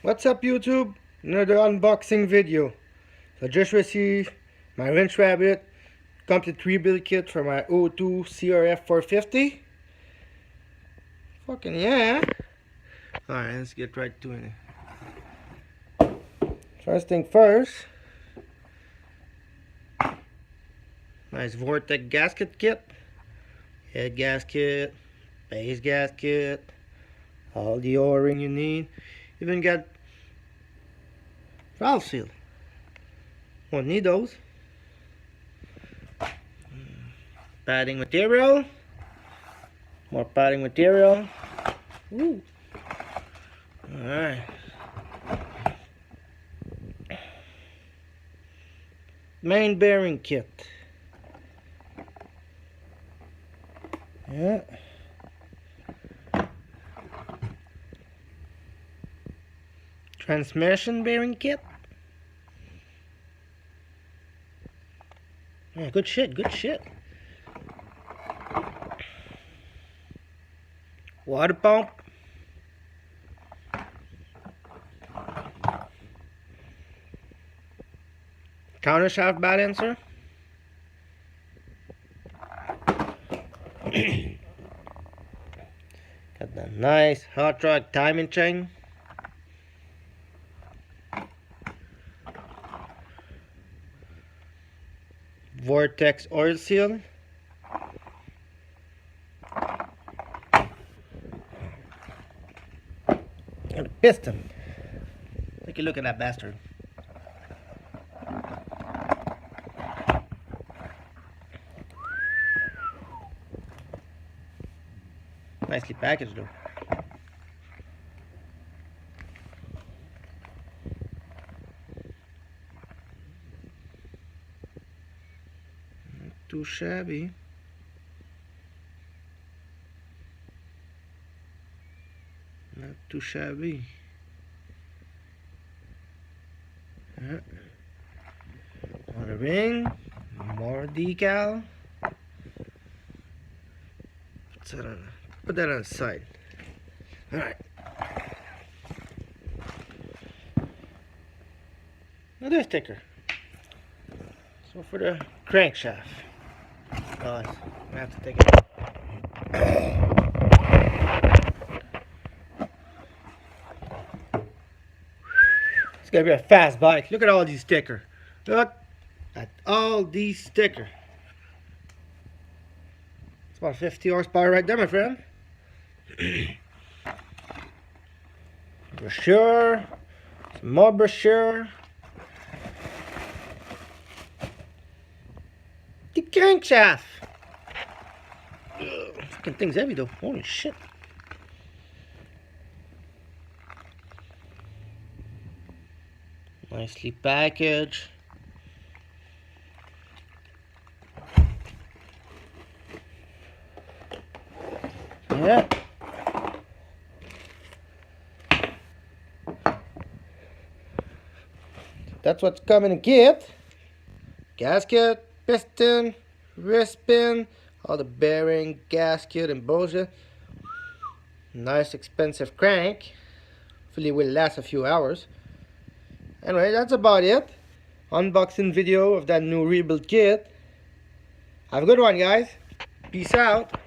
What's up, YouTube? Another unboxing video. So I just received my wrench rabbit complete rebuild kit for my O2 crf450. Fucking yeah. Alright, let's get right to it. First thing first, nice Vortex gasket kit. Head gasket, base gasket, all the O-ring you need. Even got valve seal. Won't need those. Padding material. More padding material. Woo. Alright. Main bearing kit. Yeah. Transmission bearing kit. Yeah, good shit, good shit. Water pump. Counter shaft balancer. Got that nice hot rod timing chain. Vortex oil seal. And a piston. Take a look at that bastard. Nicely packaged though. Not too shabby. Not too shabby. Yeah. More ring, more decal. Put that on the side. Alright. Another sticker. So for the crankshaft. Guys, I have to take it out. It's gonna be a fast bike. Look at all these stickers. Look at all these stickers. It's about 50 horsepower right there, my friend. Brochure, some more brochure. The crankshaft. Fucking thing's heavy though. Holy shit. Nicely packaged. Yeah. That's what's coming in kit. Gasket, piston, wrist pin, all the bearing, gasket, and bullshit. Nice expensive crank. Hopefully it will last a few hours. Anyway, that's about it. Unboxing video of that new rebuild kit. Have a good one, guys. Peace out.